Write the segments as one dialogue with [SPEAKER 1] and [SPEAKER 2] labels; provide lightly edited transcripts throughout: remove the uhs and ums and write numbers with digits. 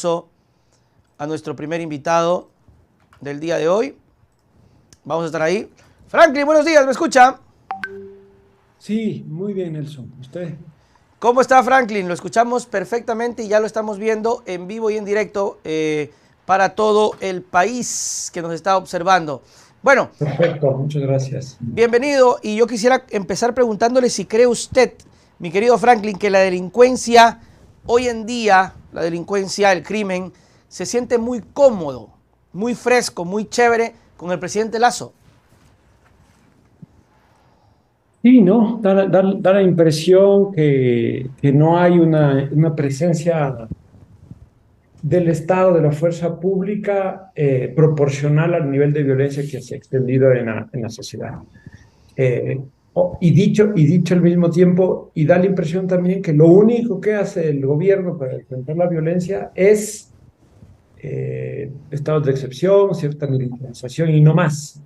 [SPEAKER 1] paso a nuestro primer invitado del día de hoy. Vamos a estar ahí. Franklin, buenos días, ¿me escucha?
[SPEAKER 2] Sí, muy bien, Nelson. ¿Usted?
[SPEAKER 1] ¿Cómo está, Franklin? Lo escuchamos perfectamente y ya lo estamos viendo en vivo y en directo para todo el país que nos está observando. Bueno,
[SPEAKER 2] Perfecto, muchas gracias.
[SPEAKER 1] bienvenido, y yo quisiera empezar preguntándole si cree usted, mi querido Franklin, que la delincuencia hoy en día, la delincuencia, el crimen, se siente muy cómodo, muy fresco, muy chévere con el presidente Lasso.
[SPEAKER 2] Sí, ¿no? Da la impresión que no hay una presencia del Estado, de la fuerza pública, proporcional al nivel de violencia que se ha extendido en la sociedad. Eh, y dicho al mismo tiempo, y da la impresión también que lo único que hace el gobierno para enfrentar la violencia es estados de excepción, cierta militarización y no más.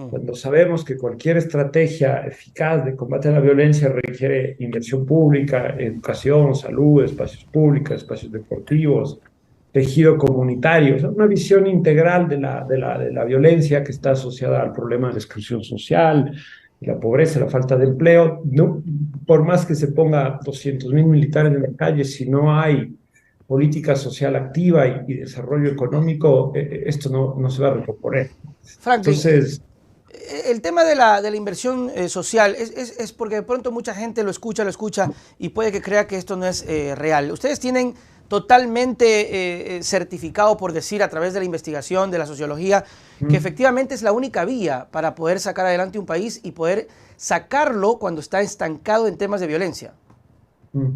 [SPEAKER 2] Cuando sabemos que cualquier estrategia eficaz de combate a la violencia requiere inversión pública, educación, salud, espacios públicos, espacios deportivos, tejido comunitario, o sea, una visión integral de la violencia que está asociada al problema de la exclusión social, la pobreza, la falta de empleo. No, por más que se ponga 200.000 militares en la calle, si no hay política social activa y desarrollo económico, esto no se va a recomponer.
[SPEAKER 1] Franklin,
[SPEAKER 2] Entonces,
[SPEAKER 1] el tema de la inversión social es porque de pronto mucha gente lo escucha y puede que crea que esto no es real. Ustedes tienen totalmente certificado, por decir, a través de la investigación, de la sociología, que
[SPEAKER 2] mm,
[SPEAKER 1] efectivamente es la única vía para poder sacar adelante un país y poder sacarlo cuando está estancado en temas de violencia.
[SPEAKER 2] mm.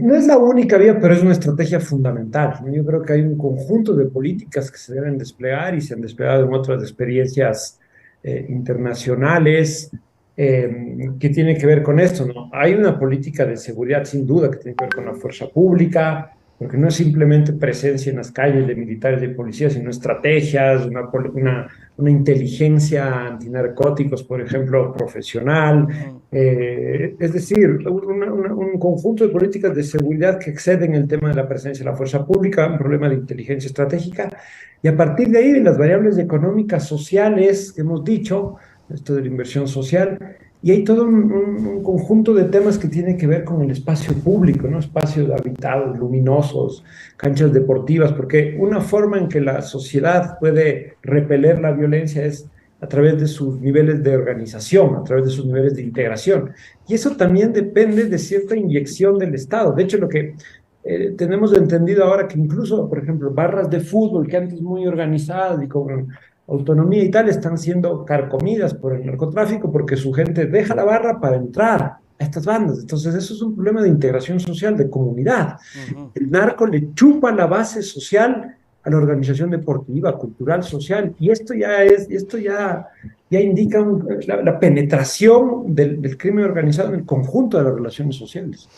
[SPEAKER 2] No es la única vía, pero es una estrategia fundamental, ¿no? Yo creo que hay un conjunto de políticas que se deben desplegar y se han desplegado en otras experiencias internacionales que tienen que ver con esto, ¿no? Hay una política de seguridad sin duda que tiene que ver con la fuerza pública, porque no es simplemente presencia en las calles de militares y policías, sino estrategias, una inteligencia antinarcóticos, por ejemplo, profesional, es decir, un conjunto de políticas de seguridad que exceden el tema de la presencia de la fuerza pública, un problema de inteligencia estratégica, y a partir de ahí, de las variables económicas, sociales, que hemos dicho, esto de la inversión social, y hay todo un conjunto de temas que tienen que ver con el espacio público, ¿no? Espacios habitados, luminosos, canchas deportivas, porque una forma en que la sociedad puede repeler la violencia es a través de sus niveles de organización, a través de sus niveles de integración. Y eso también depende de cierta inyección del Estado. De hecho, lo que tenemos entendido ahora que incluso, por ejemplo, barras de fútbol que antes muy organizadas y con autonomía y tal, están siendo carcomidas por el narcotráfico porque su gente deja la barra para entrar a estas bandas. Entonces, eso es un problema de integración social, de comunidad.
[SPEAKER 1] Uh -huh.
[SPEAKER 2] El narco le chupa la base social a la organización deportiva, cultural, social, y ya indica la penetración del crimen organizado en el conjunto de las relaciones sociales.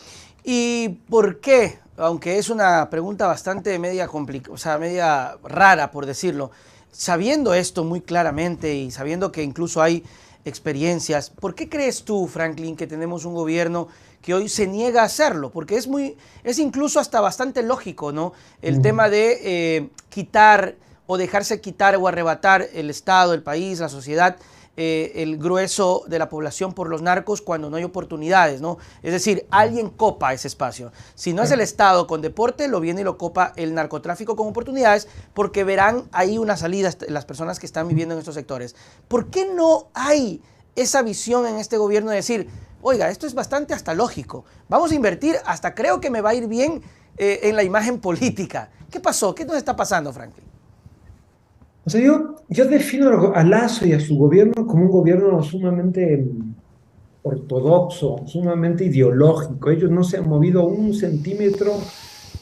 [SPEAKER 1] ¿Y por qué? Aunque es una pregunta bastante media complicada, o sea, media rara, por decirlo, sabiendo esto muy claramente y sabiendo que incluso hay experiencias, ¿por qué crees tú, Franklin, que tenemos un gobierno que hoy se niega a hacerlo? Porque es incluso hasta bastante lógico, ¿no? El tema de quitar o dejarse quitar o arrebatar el Estado, el país, la sociedad, el grueso de la población por los narcos cuando no hay oportunidades, ¿no? Es decir, alguien copa ese espacio. Si no es el Estado con deporte, lo viene y lo copa el narcotráfico con oportunidades, porque verán ahí una salida las personas que están viviendo en estos sectores. ¿Por qué no hay esa visión en este gobierno de decir, oiga, esto es bastante hasta lógico, vamos a invertir, hasta creo que me va a ir bien en la imagen política? ¿Qué pasó? ¿Qué nos está pasando, Franklin?
[SPEAKER 2] O sea, yo defino a Lazo y a su gobierno como un gobierno sumamente ortodoxo, sumamente ideológico. Ellos no se han movido un centímetro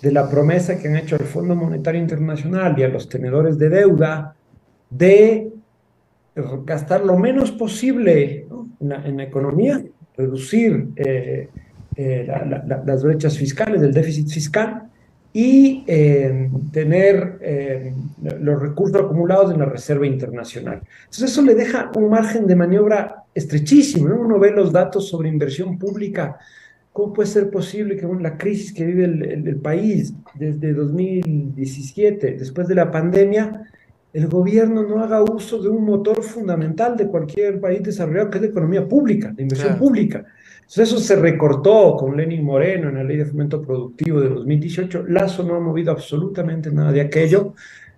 [SPEAKER 2] de la promesa que han hecho al Fondo Monetario Internacional y a los tenedores de deuda de gastar lo menos posible, ¿no? En la economía, reducir las brechas fiscales, el déficit fiscal y tener los recursos acumulados en la Reserva Internacional. Entonces eso le deja un margen de maniobra estrechísimo, ¿no? Uno ve los datos sobre inversión pública ¿cómo puede ser posible que con la crisis que vive el país desde 2017, después de la pandemia, el gobierno no haga uso de un motor fundamental de cualquier país desarrollado, que es la economía pública, la inversión
[SPEAKER 1] Claro.
[SPEAKER 2] pública? Entonces eso se recortó con Lenin Moreno en la Ley de Fomento Productivo de 2018. Lazo no ha movido absolutamente nada de aquello.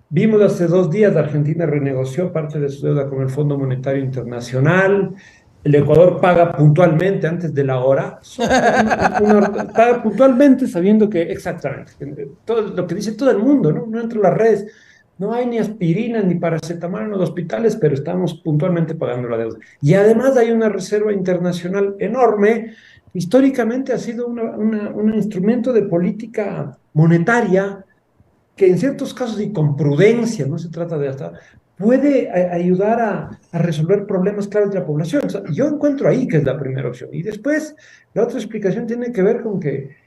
[SPEAKER 2] Vimos hace 2 días, Argentina renegoció parte de su deuda con el Fondo Monetario Internacional. El Ecuador paga puntualmente antes de la hora. Paga puntualmente sabiendo que, exactamente, todo lo que dice todo el mundo, ¿no? No entro a las redes. No hay ni aspirina ni paracetamol en los hospitales, pero estamos puntualmente pagando la deuda. Y además hay una reserva internacional enorme. Históricamente ha sido un instrumento de política monetaria que en ciertos casos y con prudencia, no se trata de hasta, puede ayudar a resolver problemas claves de la población. O sea, yo encuentro ahí que es la primera opción. Y después, la otra explicación tiene que ver con que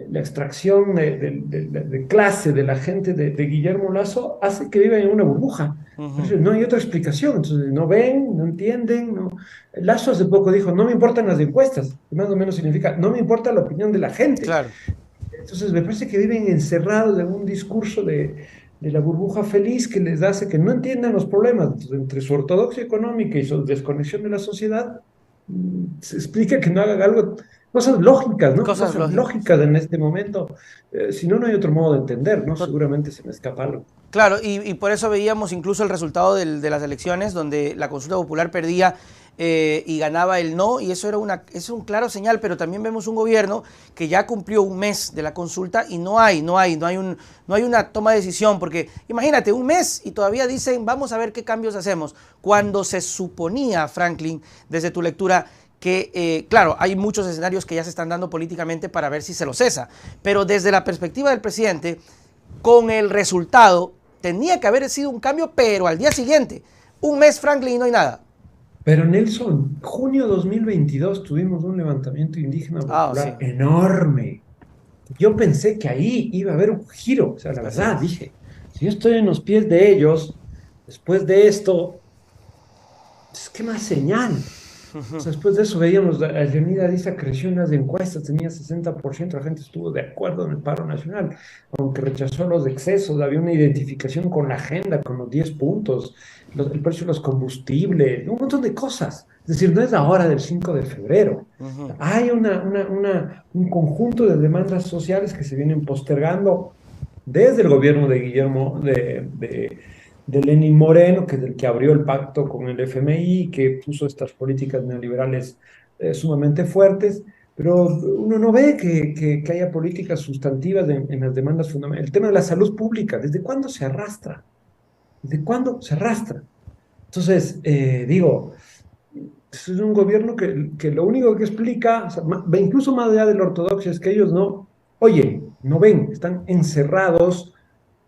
[SPEAKER 2] la extracción de clase de la gente de Guillermo Lazo hace que vivan en una burbuja.
[SPEAKER 1] Ujú.
[SPEAKER 2] Entonces, no hay otra explicación. Entonces, no ven, no entienden. No. Lazo hace poco dijo, no me importan las encuestas, que más o menos significa, no me importa la opinión de la gente.
[SPEAKER 1] Claro.
[SPEAKER 2] Entonces, me parece que viven encerrados en un discurso de la burbuja feliz que les hace que no entiendan los problemas. Entonces, entre su ortodoxia económica y su desconexión de la sociedad, se explica que no hagan algo, cosas lógicas, ¿no?
[SPEAKER 1] Cosas
[SPEAKER 2] Cosas
[SPEAKER 1] lógicas.
[SPEAKER 2] lógicas en este momento. Si no, no hay otro modo de entender, ¿no? Seguramente se me escapa algo.
[SPEAKER 1] Claro, y por eso veíamos incluso el resultado de las elecciones, donde la consulta popular perdía y ganaba el no, y eso era es un claro señal, pero también vemos un gobierno que ya cumplió un mes de la consulta y no hay una toma de decisión, porque imagínate, un mes y todavía dicen, vamos a ver qué cambios hacemos, cuando se suponía, Franklin, desde tu lectura, que, claro, hay muchos escenarios que ya se están dando políticamente para ver si se lo cesa, pero desde la perspectiva del presidente, con el resultado, tenía que haber sido un cambio, pero al día siguiente, un mes, Franklin, y no hay nada.
[SPEAKER 2] Pero Nelson, junio 2022 tuvimos un levantamiento indígena
[SPEAKER 1] Ah, sí,
[SPEAKER 2] popular enorme. Yo pensé que ahí iba a haber un giro, o sea, la
[SPEAKER 1] así
[SPEAKER 2] verdad,
[SPEAKER 1] es.
[SPEAKER 2] dije, si yo estoy en los pies de ellos, después de esto, pues, ¿qué más señal? O sea, después de eso veíamos, Leonidas Diza creció en las encuestas, tenía 60%, la gente estuvo de acuerdo en el paro nacional, aunque rechazó los excesos, había una identificación con la agenda, con los 10 puntos, el precio de los combustibles, un montón de cosas. Es decir, no es la hora del 5 de febrero. Hay un conjunto de demandas sociales que se vienen postergando desde el gobierno de Guillermo, de Lenin Moreno, que es el que abrió el pacto con el FMI, que puso estas políticas neoliberales sumamente fuertes, pero uno no ve que haya políticas sustantivas en las demandas fundamentales. El tema de la salud pública, ¿desde cuándo se arrastra? ¿Desde cuándo se arrastra? Entonces, digo, es un gobierno que lo único que explica, o sea, incluso más allá de la ortodoxia, es que ellos no oyen, no ven, están encerrados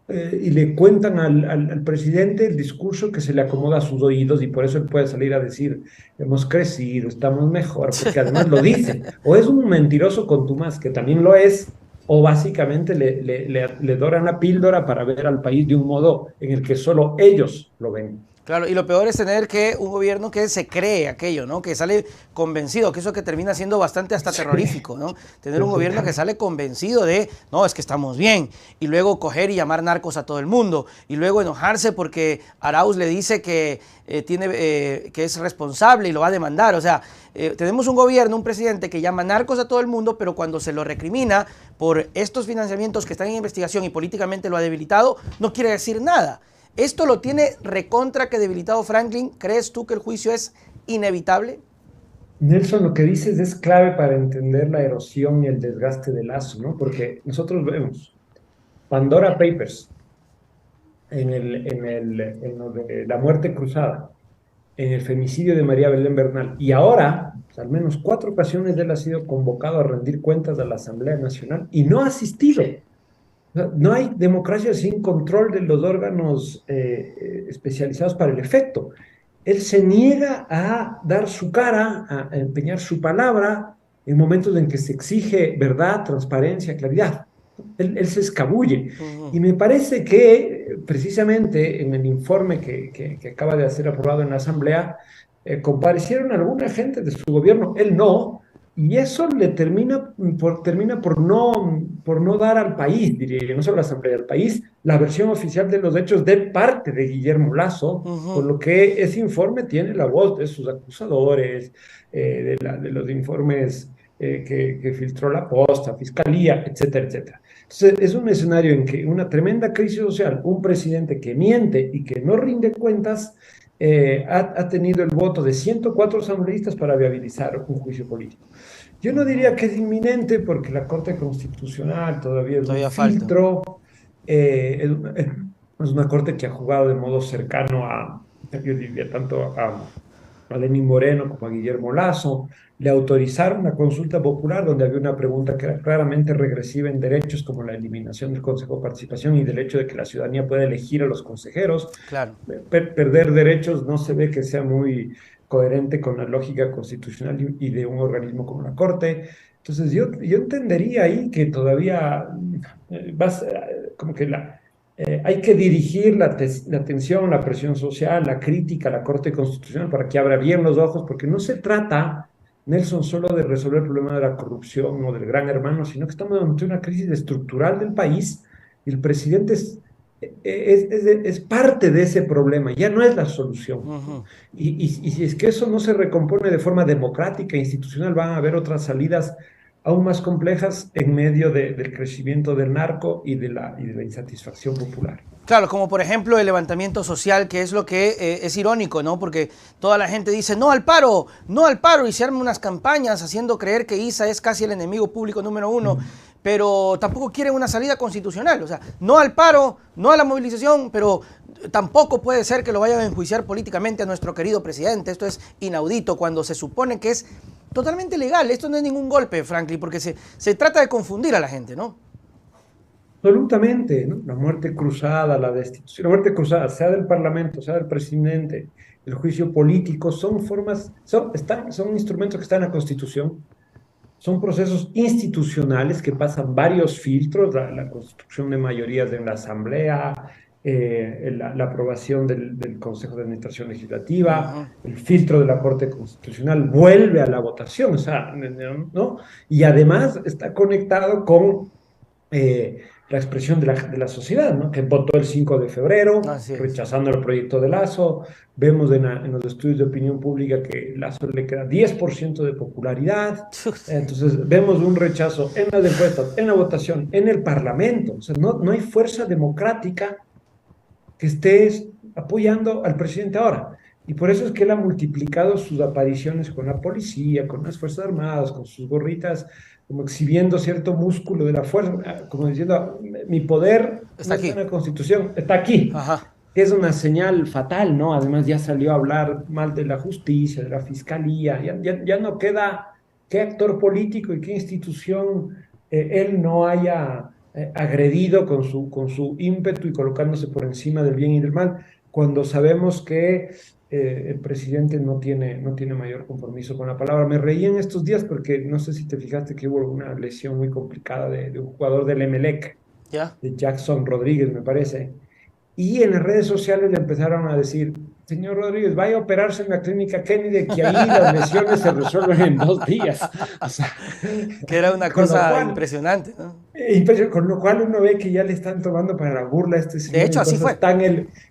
[SPEAKER 2] y le cuentan al presidente el discurso que se le acomoda a sus oídos y por eso él puede salir a decir, hemos crecido, estamos mejor, porque además lo dice. O es un mentiroso contumaz, que también lo es, o básicamente le doran la píldora para ver al país de un modo en el que solo ellos lo ven.
[SPEAKER 1] Claro, y lo peor es tener que un gobierno que se cree aquello, ¿no? Que sale convencido, que eso que termina siendo bastante hasta
[SPEAKER 2] Sí,
[SPEAKER 1] terrorífico, ¿no? Tener un gobierno que
[SPEAKER 2] totalmente.
[SPEAKER 1] sale convencido de, no, es que estamos bien, y luego coger y llamar narcos a todo el mundo, y luego enojarse porque Arauz le dice que que es responsable y lo va a demandar. O sea, tenemos un gobierno, un presidente que llama narcos a todo el mundo, pero cuando se lo recrimina por estos financiamientos que están en investigación y políticamente lo ha debilitado, no quiere decir nada. ¿Esto lo tiene recontra que debilitado Franklin? ¿Crees tú que el juicio es inevitable?
[SPEAKER 2] Nelson, lo que dices es clave para entender la erosión y el desgaste del lazo, ¿no? Porque nosotros vemos Pandora Papers en lo de la muerte cruzada, en el femicidio de María Belén Bernal, y ahora, pues, al menos 4 ocasiones él ha sido convocado a rendir cuentas a la Asamblea Nacional y no ha asistido. O sea, no hay democracia sin control de los órganos especializados para el efecto. Él se niega a dar su cara, a empeñar su palabra en momentos en que se exige verdad, transparencia, claridad. Él se escabulle.
[SPEAKER 1] Uh -huh.
[SPEAKER 2] Y me parece que precisamente en el informe que acaba de ser aprobado en la Asamblea, comparecieron alguna gente de su gobierno, él no, Y eso le termina por no dar al país, diría yo, no solo a la Asamblea, al país, la versión oficial de los hechos de parte de Guillermo Lazo, por
[SPEAKER 1] Ujú.
[SPEAKER 2] lo que ese informe tiene la voz de sus acusadores, de los informes que filtró la Posta, Fiscalía, etcétera, etcétera. Entonces, es un escenario en que una tremenda crisis social, un presidente que miente y que no rinde cuentas, ha tenido el voto de 104 asambleístas para viabilizar un juicio político. Yo no diría
[SPEAKER 1] Ujú.
[SPEAKER 2] que es inminente porque la Corte Constitucional todavía es un
[SPEAKER 1] Todavía falta.
[SPEAKER 2] filtro, es una Corte que ha jugado de modo cercano yo diría, tanto a Lenín Moreno como a Guillermo Lazo. Le autorizaron una consulta popular donde había una pregunta que era claramente regresiva en derechos como la eliminación del Consejo de Participación y del hecho de que la ciudadanía pueda elegir a los consejeros.
[SPEAKER 1] Claro.
[SPEAKER 2] Perder derechos no se ve que sea muy coherente con la lógica constitucional y de un organismo como la Corte. Entonces yo entendería ahí que todavía como que hay que dirigir la atención, la presión social, la crítica a la Corte Constitucional para que abra bien los ojos, porque no se trata, Nelson, solo de resolver el problema de la corrupción o del gran hermano, sino que estamos ante una crisis estructural del país y el presidente es parte de ese problema, ya no es la solución.
[SPEAKER 1] Ujú.
[SPEAKER 2] Y si es que eso no se recompone de forma democrática, institucional, van a haber otras salidas aún más complejas en medio del crecimiento del narco y de la insatisfacción popular.
[SPEAKER 1] Claro, como por ejemplo el levantamiento social, que es lo que es irónico, ¿no? Porque toda la gente dice no al paro, no al paro, y se arman unas campañas haciendo creer que ISA es casi el enemigo público número uno, pero tampoco quieren una salida constitucional. O sea, no al paro, no a la movilización, pero tampoco puede ser que lo vayan a enjuiciar políticamente a nuestro querido presidente. Esto es inaudito cuando se supone que es totalmente legal. Esto no es ningún golpe, Franklin, porque se trata de confundir a la gente, ¿no?
[SPEAKER 2] Absolutamente, ¿no? La muerte cruzada, la destitución, la muerte cruzada, sea del Parlamento, sea del presidente, el juicio político, son formas, son instrumentos que están en la Constitución, son procesos institucionales que pasan varios filtros, la construcción de mayorías en la Asamblea, la aprobación del Consejo de Administración Legislativa,
[SPEAKER 1] Ujú.
[SPEAKER 2] el filtro de la Corte Constitucional vuelve a la votación, o sea, ¿no? Y además está conectado con la expresión de la sociedad, ¿no? Que votó el 5 de febrero,
[SPEAKER 1] Así es.
[SPEAKER 2] rechazando el proyecto de Lazo. Vemos en los estudios de opinión pública que Lazo le queda 10% de popularidad. Entonces, vemos un rechazo en las encuestas, en la votación, en el Parlamento. O sea, no hay fuerza democrática que esté apoyando al presidente ahora. Y por eso es que él ha multiplicado sus apariciones con la policía, con las Fuerzas Armadas, con sus gorritas, como exhibiendo cierto músculo de la fuerza, como diciendo, mi poder no
[SPEAKER 1] Está
[SPEAKER 2] está en
[SPEAKER 1] aquí.
[SPEAKER 2] la Constitución, está aquí.
[SPEAKER 1] Ajá.
[SPEAKER 2] Es una señal fatal, ¿no? Además ya salió a hablar mal de la justicia, de la fiscalía, ya no queda qué actor político y qué institución él no haya agredido con su ímpetu y colocándose por encima del bien y del mal, cuando sabemos que el presidente no tiene mayor compromiso con la palabra. Me reí en estos días porque no sé si te fijaste que hubo una lesión muy complicada de un jugador del Emelec,
[SPEAKER 1] ¿Ya?
[SPEAKER 2] de Jackson Rodríguez, me parece. Y en las redes sociales le empezaron a decir, señor Rodríguez, vaya a operarse en la clínica Kennedy, que ahí las lesiones se resuelven en 2 días. O sea,
[SPEAKER 1] Que era una
[SPEAKER 2] con lo
[SPEAKER 1] cosa
[SPEAKER 2] cual,
[SPEAKER 1] impresionante, ¿no?
[SPEAKER 2] con lo cual uno ve que ya le están tomando para la burla a este
[SPEAKER 1] De
[SPEAKER 2] señor
[SPEAKER 1] hecho,
[SPEAKER 2] en
[SPEAKER 1] así fue.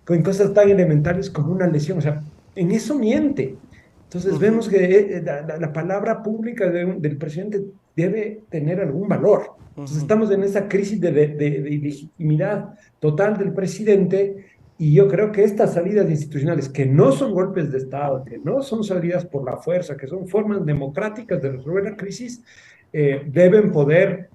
[SPEAKER 2] en cosas tan elementales como una lesión. O sea, en eso miente. Entonces
[SPEAKER 1] Ujú.
[SPEAKER 2] vemos que la palabra pública del presidente debe tener algún valor. Entonces
[SPEAKER 1] Ujú.
[SPEAKER 2] estamos en esa crisis de ilegitimidad total del presidente y yo creo que estas salidas institucionales, que no son golpes de Estado, que no son salidas por la fuerza, que son formas democráticas de resolver la crisis, deben poder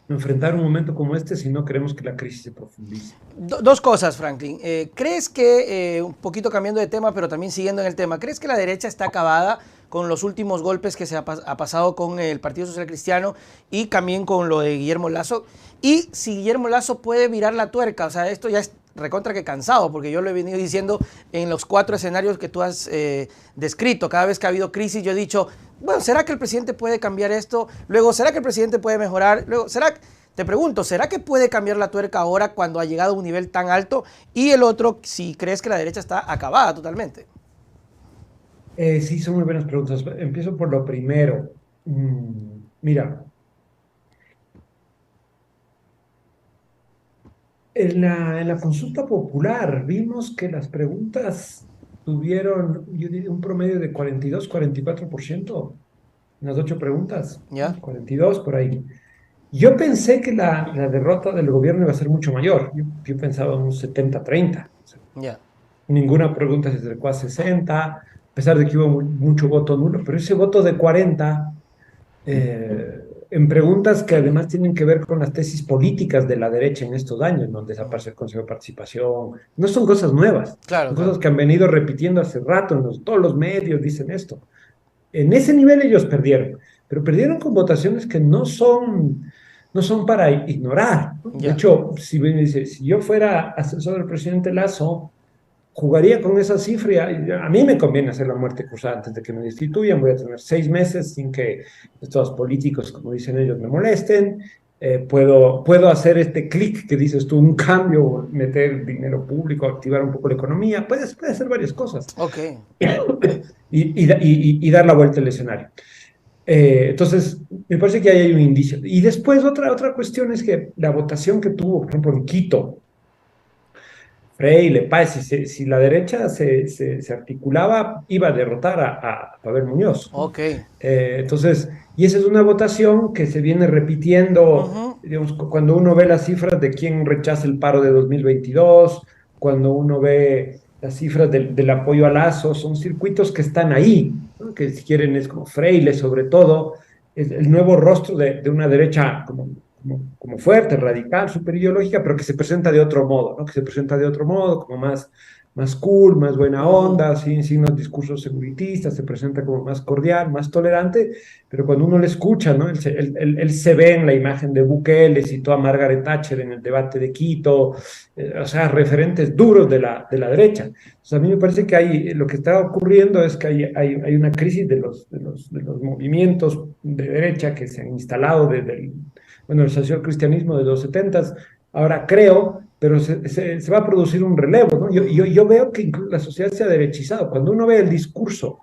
[SPEAKER 2] enfrentar un momento como este si no queremos que la crisis se profundice.
[SPEAKER 1] Dos cosas, Franklin. ¿Crees que, un poquito cambiando de tema, pero también siguiendo en el tema, ¿crees que la derecha está acabada con los últimos golpes que ha pasado con el Partido Social Cristiano y también con lo de Guillermo Lazo? Y si Guillermo Lazo puede virar la tuerca, o sea, esto ya es recontra que cansado, porque yo lo he venido diciendo en los 4 escenarios que tú has descrito. Cada vez que ha habido crisis, yo he dicho, bueno, ¿será que el presidente puede cambiar esto? Luego, ¿será que el presidente puede mejorar? Luego, te pregunto, ¿será que puede cambiar la tuerca ahora cuando ha llegado a un nivel tan alto? Y el otro, si crees que la derecha está acabada totalmente.
[SPEAKER 2] Sí, son muy buenas preguntas. Empiezo por lo primero. Mira, en la consulta popular vimos que las preguntas tuvieron, yo diría, un promedio de 42, 44% en las 8 preguntas,
[SPEAKER 1] ¿Ya?
[SPEAKER 2] 42 por ahí. Yo pensé que la derrota del gobierno iba a ser mucho mayor. Yo pensaba un 70-30. O sea,
[SPEAKER 1] Ya.
[SPEAKER 2] ninguna pregunta se acercó a 60, a pesar de que hubo mucho voto nulo, pero ese voto de 40 en preguntas que además tienen que ver con las tesis políticas de la derecha en estos años, ¿no? Desaparecer el Consejo de Participación, no son cosas nuevas,
[SPEAKER 1] Claro,
[SPEAKER 2] son
[SPEAKER 1] claro.
[SPEAKER 2] cosas que han venido repitiendo hace rato, todos los medios dicen esto. En ese nivel ellos perdieron, pero perdieron con votaciones que no son para ignorar, ¿no? De
[SPEAKER 1] Ya.
[SPEAKER 2] hecho, si, si yo fuera asesor del presidente Lazo, jugaría con esa cifra. A mí me conviene hacer la muerte cruzada antes de que me destituyan. Voy a tener 6 meses sin que estos políticos, como dicen ellos, me molesten. Puedo hacer este clic que dices tú, un cambio, meter dinero público, activar un poco la economía. Puede hacer varias cosas
[SPEAKER 1] Ok.
[SPEAKER 2] y dar la vuelta al escenario. Entonces, me parece que ahí hay un indicio. Y después, otra cuestión es que la votación que tuvo, por ejemplo, en Quito, Freire, Páez, si la derecha se articulaba, iba a derrotar a Pavel Muñoz, ¿no?
[SPEAKER 1] Ok.
[SPEAKER 2] Entonces, y esa es una votación que se viene repitiendo,
[SPEAKER 1] Ujú.
[SPEAKER 2] digamos, cuando uno ve las cifras de quién rechaza el paro de 2022, cuando uno ve las cifras del apoyo a Lazo, son circuitos que están ahí, ¿no? Que si quieren es como Freire, sobre todo, es el nuevo rostro de una derecha como fuerte, radical, súper ideológica, pero que se presenta de otro modo, ¿no? Que se presenta de otro modo, como más cool, más buena
[SPEAKER 1] Ujú.
[SPEAKER 2] onda, sin los discursos seguritistas, se presenta como más cordial, más tolerante, pero cuando uno le escucha, ¿no? Él se ve en la imagen de Bukele, citó a Margaret Thatcher en el debate de Quito, o sea, referentes duros de la derecha. Entonces, a mí me parece que lo que está ocurriendo es que hay una crisis de los movimientos de derecha que se han instalado desde el social-cristianismo de los 70. Ahora creo, pero se va a producir un relevo, ¿no? Yo veo que incluso la sociedad se ha derechizado. Cuando uno ve el discurso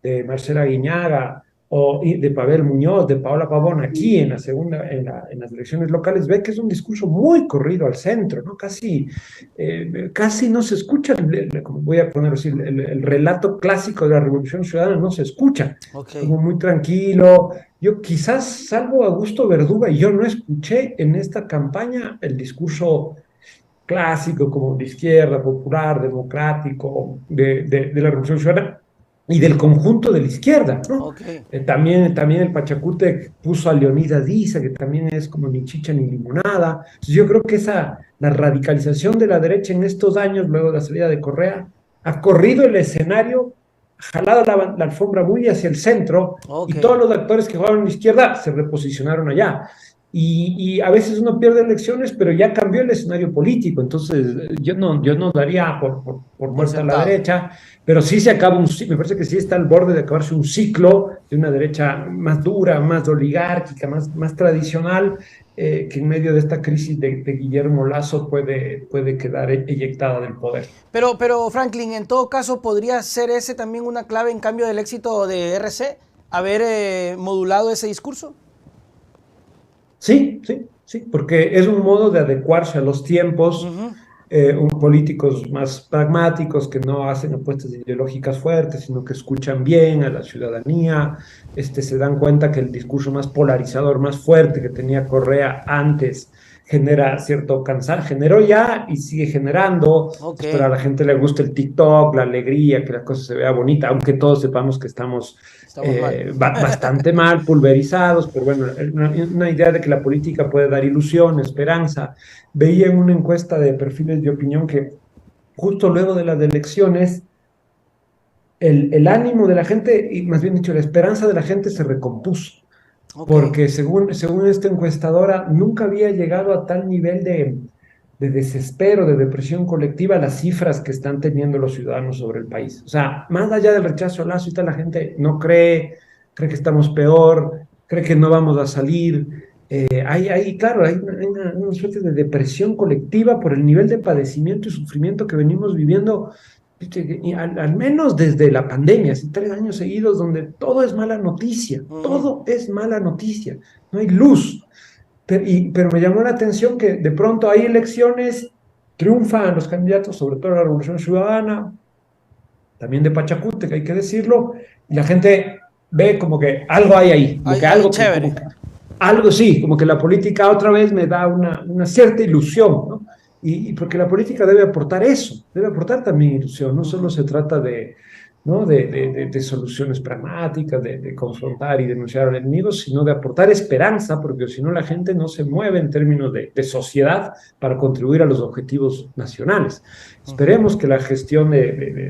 [SPEAKER 2] de Marcela Guiñaga o de Pavel Muñoz, de Paola Pavón, aquí en la segunda, en las elecciones locales, ve que es un discurso muy corrido al centro, ¿no? Casi no se escucha, como voy a poner así, el relato clásico de la Revolución Ciudadana no se escucha,
[SPEAKER 1] Ok.
[SPEAKER 2] es como muy tranquilo. Yo quizás, salvo a Augusto Verduga, yo no escuché en esta campaña el discurso clásico como de izquierda, popular, democrático, de la Revolución Ciudadana y del conjunto de la izquierda, ¿no?
[SPEAKER 1] Ok.
[SPEAKER 2] También el Pachacútec puso a Leonidas Diza, que también es como ni chicha ni limonada. Entonces yo creo que la radicalización de la derecha en estos años, luego de la salida de Correa, ha corrido el escenario, jalado la alfombra muy hacia el centro,
[SPEAKER 1] Ok.
[SPEAKER 2] y todos los actores que jugaban a la izquierda se reposicionaron allá. Y a veces uno pierde elecciones, pero ya cambió el escenario político. Entonces, yo no daría por
[SPEAKER 1] Por
[SPEAKER 2] muerta a la
[SPEAKER 1] sentado.
[SPEAKER 2] derecha, pero sí se acaba me parece que sí está al borde de acabarse un ciclo de una derecha más dura, más oligárquica, más tradicional, que en medio de esta crisis de Guillermo Lasso puede quedar eyectada del poder.
[SPEAKER 1] Pero Franklin, en todo caso, ¿podría ser ese también una clave en cambio del éxito de RC? ¿Haber modulado ese discurso?
[SPEAKER 2] Sí, sí, sí, porque es un modo de adecuarse a los tiempos,
[SPEAKER 1] Ujú.
[SPEAKER 2] políticos más pragmáticos que no hacen apuestas ideológicas fuertes, sino que escuchan bien a la ciudadanía, se dan cuenta que el discurso más polarizador, más fuerte que tenía Correa antes genera cierto cansancio, generó ya y sigue generando,
[SPEAKER 1] Ok.
[SPEAKER 2] pero a la gente le gusta el TikTok, la alegría, que la cosa se vea bonita, aunque todos sepamos que estamos
[SPEAKER 1] Estamos mal.
[SPEAKER 2] bastante mal, pulverizados, pero bueno, una idea de que la política puede dar ilusión, esperanza. Veía en una encuesta de perfiles de opinión que justo luego de las elecciones, el ánimo de la gente, y más bien dicho, la esperanza de la gente se recompuso,
[SPEAKER 1] Ok.
[SPEAKER 2] porque según esta encuestadora, nunca había llegado a tal nivel de desespero, de depresión colectiva, las cifras que están teniendo los ciudadanos sobre el país. O sea, más allá del rechazo al Lazo y tal, la gente no cree que estamos peor, cree que no vamos a salir. Claro, hay una suerte de depresión colectiva por el nivel de padecimiento y sufrimiento que venimos viviendo viste, y al menos desde la pandemia, así 3 años seguidos donde todo es mala noticia,
[SPEAKER 1] Ujú.
[SPEAKER 2] todo es mala noticia, no hay luz. Pero me llamó la atención que de pronto hay elecciones, triunfan los candidatos, sobre todo la Revolución Ciudadana, también de Pachacútec, hay que decirlo, y la gente ve como que algo hay ahí, como
[SPEAKER 1] Ay,
[SPEAKER 2] que
[SPEAKER 1] ay,
[SPEAKER 2] algo que,
[SPEAKER 1] chévere.
[SPEAKER 2] como que algo sí, como que la política otra vez me da una cierta ilusión, ¿no? Y porque la política debe aportar eso, debe aportar también ilusión, no solo
[SPEAKER 1] Ujú.
[SPEAKER 2] se trata de, ¿no? de soluciones pragmáticas, de confrontar y denunciar al enemigo, sino de aportar esperanza, porque si no la gente no se mueve en términos de sociedad para contribuir a los objetivos nacionales.
[SPEAKER 1] Ujú.
[SPEAKER 2] Esperemos que la gestión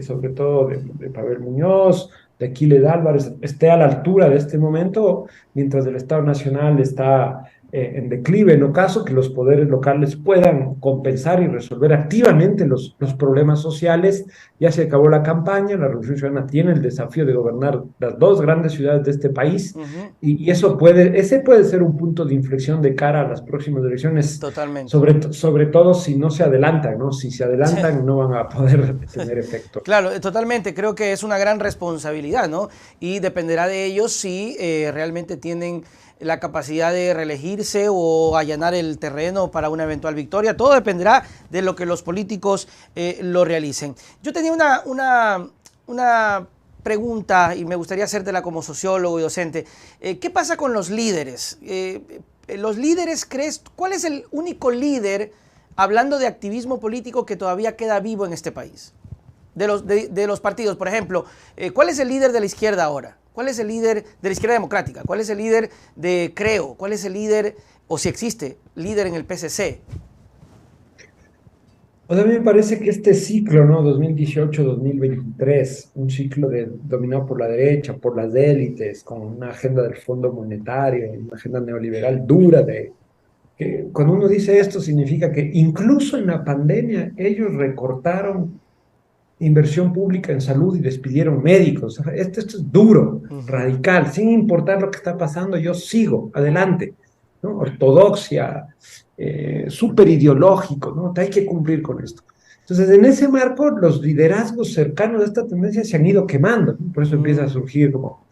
[SPEAKER 2] sobre todo de Pavel Muñoz, de Aquiles Álvarez, esté a la altura de este momento, mientras el Estado Nacional está en declive, en ocaso, que los poderes locales puedan compensar y resolver activamente los problemas sociales. Ya se acabó la campaña, la Revolución Ciudadana tiene el desafío de gobernar las dos grandes ciudades de este país
[SPEAKER 1] Ujú.
[SPEAKER 2] y ese puede ser un punto de inflexión de cara a las próximas elecciones,
[SPEAKER 1] Totalmente.
[SPEAKER 2] sobre todo si no se adelantan, ¿no? Si se adelantan no van a poder tener efecto.
[SPEAKER 1] Claro, totalmente. Creo que es una gran responsabilidad, ¿no? Y dependerá de ellos si realmente tienen la capacidad de reelegirse o allanar el terreno para una eventual victoria. Todo dependerá de lo que los políticos lo realicen. Yo tenía una pregunta y me gustaría hacértela como sociólogo y docente. ¿Qué pasa con los líderes? Los líderes, ¿crees? ¿Cuál es el único líder, hablando de activismo político, que todavía queda vivo en este país? De los partidos, por ejemplo, ¿cuál es el líder de la izquierda ahora? ¿Cuál es el líder de la izquierda democrática? ¿Cuál es el líder de Creo? ¿Cuál es el líder, o si existe, líder en el PSC?
[SPEAKER 2] Pues a mí me parece que este ciclo, ¿no? 2018-2023, un ciclo dominado por la derecha, por las élites, con una agenda del Fondo Monetario, una agenda neoliberal dura que cuando uno dice esto significa que incluso en la pandemia ellos recortaron inversión pública en salud y despidieron médicos. Esto es duro,
[SPEAKER 1] Ujú.
[SPEAKER 2] radical, sin importar lo que está pasando, yo sigo adelante, ¿no? Ortodoxia, súper ideológico, ¿no? Hay que cumplir con esto. Entonces, en ese marco, los liderazgos cercanos a esta tendencia se han ido quemando, ¿no? Por eso empieza a
[SPEAKER 1] Mm,
[SPEAKER 2] surgir como,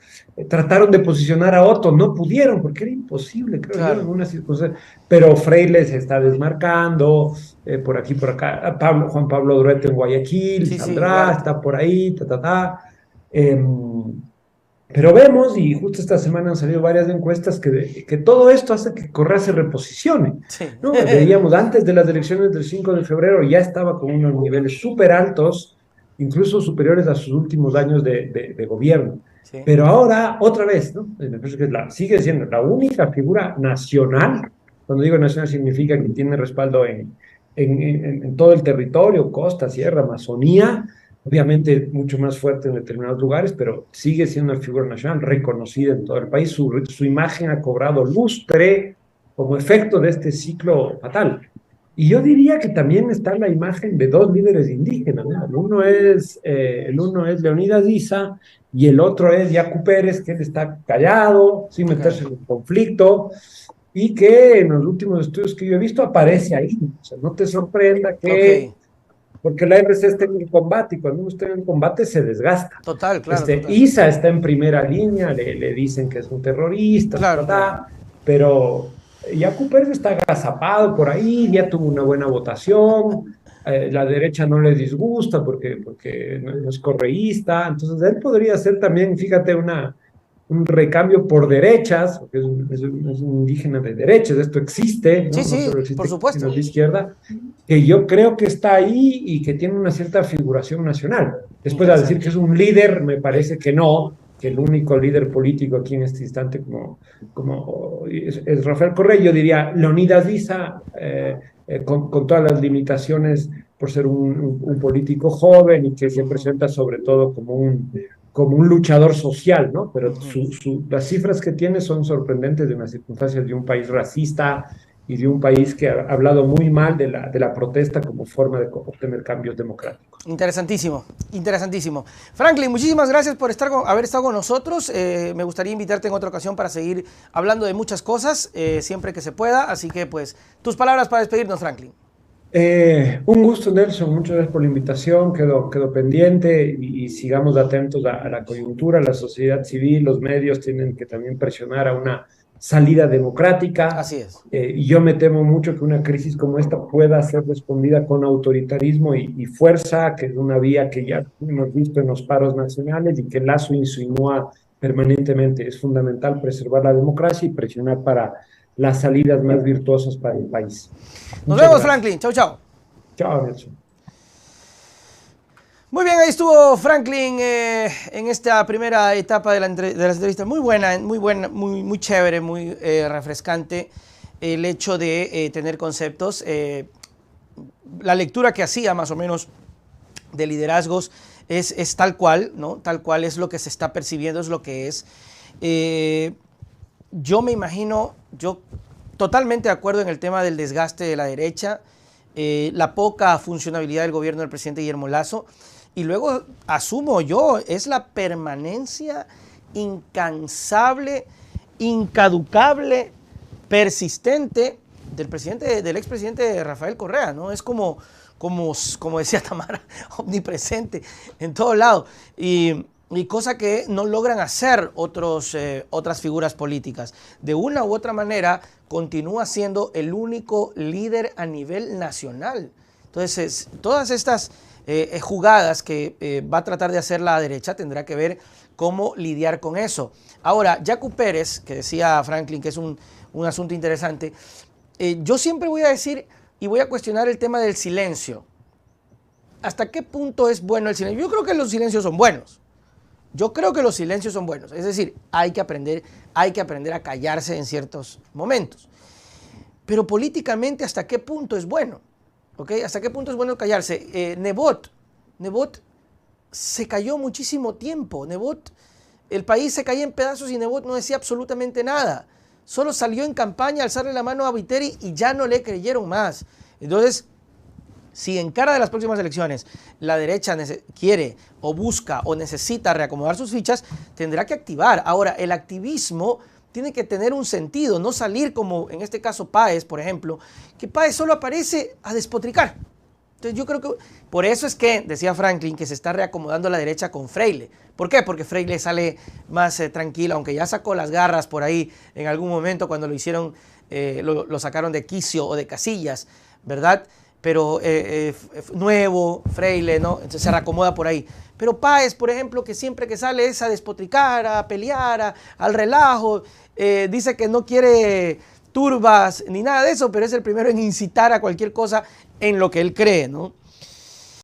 [SPEAKER 2] trataron de posicionar a Otto, no pudieron, porque era imposible, creo yo, en
[SPEAKER 1] claro.
[SPEAKER 2] una circunstancia, pero Freire se está desmarcando, por aquí, por acá, Juan Pablo Duarte en Guayaquil,
[SPEAKER 1] Sí, sí,
[SPEAKER 2] saldrá,
[SPEAKER 1] Duarte.
[SPEAKER 2] está por ahí, ta, ta, ta. Pero vemos, y justo esta semana han salido varias encuestas, que todo esto hace que Correa se reposicione,
[SPEAKER 1] Sí.
[SPEAKER 2] ¿no? Veíamos antes de las elecciones del 5 de febrero, ya estaba con unos niveles súper altos, incluso superiores a sus últimos años de gobierno.
[SPEAKER 1] Sí.
[SPEAKER 2] Pero ahora, otra vez, ¿no? Me parece que sigue siendo la única figura nacional. Cuando digo nacional significa que tiene respaldo en todo el territorio, costa, sierra, Amazonía, obviamente mucho más fuerte en determinados lugares, pero sigue siendo una figura nacional reconocida en todo el país. Su imagen ha cobrado lustre como efecto de este ciclo fatal. Y yo diría que también está la imagen de dos líderes indígenas, ¿no? El uno es Leonidas Issa y el otro es Yacu Pérez, que él está callado, sin
[SPEAKER 1] Okay.
[SPEAKER 2] meterse en un conflicto, y que en los últimos estudios que yo he visto aparece ahí. O sea, no te sorprenda que
[SPEAKER 1] Ok.
[SPEAKER 2] porque la RC está en el combate y cuando uno está en el combate se desgasta.
[SPEAKER 1] Total, claro, total.
[SPEAKER 2] ISA está en primera línea, le dicen que es un terrorista,
[SPEAKER 1] Claro, claro.
[SPEAKER 2] pero Yacu Pérez está agazapado por ahí, ya tuvo una buena votación, la derecha no le disgusta porque no es correísta, entonces él podría ser también, fíjate, un recambio por derechas, porque es un indígena de derechas, esto existe,
[SPEAKER 1] Sí,
[SPEAKER 2] ¿no? No
[SPEAKER 1] sí,
[SPEAKER 2] solo
[SPEAKER 1] por
[SPEAKER 2] existe
[SPEAKER 1] supuesto.
[SPEAKER 2] indígenas de izquierda, que yo creo que está ahí y que tiene una cierta figuración nacional. Después de decir
[SPEAKER 1] Interesante.
[SPEAKER 2] que es un líder, me parece que no, que el único líder político aquí en este instante como es Rafael Correa, yo diría Leonidas Issa, con todas las limitaciones por ser un político joven y que se
[SPEAKER 1] Ujú,
[SPEAKER 2] presenta sobre todo como un luchador social, ¿no? Pero
[SPEAKER 1] ujú.
[SPEAKER 2] las cifras que tiene son sorprendentes de las circunstancias de un país racista y de un país que ha hablado muy mal de la protesta como forma de obtener cambios democráticos.
[SPEAKER 1] Interesantísimo, interesantísimo. Franklin, muchísimas gracias por haber estado con nosotros. Me gustaría invitarte en otra ocasión para seguir hablando de muchas cosas, siempre que se pueda. Así que, pues, tus palabras para despedirnos, Franklin.
[SPEAKER 2] Un gusto, Nelson. Muchas gracias por la invitación. Quedo pendiente y sigamos atentos a la coyuntura. La sociedad civil, los medios tienen que también presionar a una salida democrática.
[SPEAKER 1] Así es.
[SPEAKER 2] Y yo me temo mucho que una crisis como esta pueda ser respondida con autoritarismo y fuerza, que es una vía que ya hemos visto en los paros nacionales y que Lazo insinúa permanentemente. Es fundamental preservar la democracia y presionar para las salidas más virtuosas para el país.
[SPEAKER 1] Nos
[SPEAKER 2] Muchas
[SPEAKER 1] vemos,
[SPEAKER 2] gracias.
[SPEAKER 1] Franklin. Chau, chau.
[SPEAKER 2] Chao, Nelson.
[SPEAKER 1] Muy bien, ahí estuvo Franklin en esta primera etapa de, de las entrevistas. Muy buena, muy chévere, muy refrescante el hecho de tener conceptos. La lectura que hacía más o menos de liderazgos es tal cual, ¿no? Tal cual es lo que se está percibiendo, es lo que es. Yo me imagino, yo totalmente de acuerdo en el tema del desgaste de la derecha, la poca funcionabilidad del gobierno del presidente Guillermo Lasso, y luego asumo yo, es la permanencia incansable, incaducable, persistente del presidente, del expresidente Rafael Correa, ¿no? Es como decía Tamara, omnipresente en todo lado. Y cosa que no logran hacer otras figuras políticas. De una u otra manera, continúa siendo el único líder a nivel nacional. Entonces, todas estas jugadas que va a tratar de hacer la derecha tendrá que ver cómo lidiar con eso. Ahora, Yacu Pérez, que decía Franklin que es un asunto interesante, yo siempre voy a decir y voy a cuestionar el tema del silencio. ¿Hasta qué punto es bueno el silencio? Yo creo que los silencios son buenos. Yo creo que los silencios son buenos. Es decir, hay que aprender a callarse en ciertos momentos. Pero políticamente, ¿hasta qué punto es bueno? ¿Ok? ¿Hasta qué punto es bueno callarse? Nebot se cayó muchísimo tiempo. El país se caía en pedazos y Nebot no decía absolutamente nada. Solo salió en campaña a alzarle la mano a Viteri y ya no le creyeron más. Entonces, si en cara de las próximas elecciones la derecha quiere o busca o necesita reacomodar sus fichas, tendrá que activar. Ahora, el activismo tiene que tener un sentido, no salir como en este caso Páez, por ejemplo, que Páez solo aparece a despotricar. Entonces yo creo que por eso es que, decía Franklin, que se está reacomodando la derecha con Freile. ¿Por qué? Porque Freile sale más tranquilo, aunque ya sacó las garras por ahí en algún momento cuando lo hicieron, lo sacaron de quicio o de casillas, ¿verdad? Pero nuevo, Freile, ¿no? Entonces se reacomoda por ahí. Pero Páez, por ejemplo, que siempre que sale es a despotricar, a pelear, al relajo, dice que no quiere turbas ni nada de eso, pero es el primero en incitar a cualquier cosa en lo que él cree, ¿no?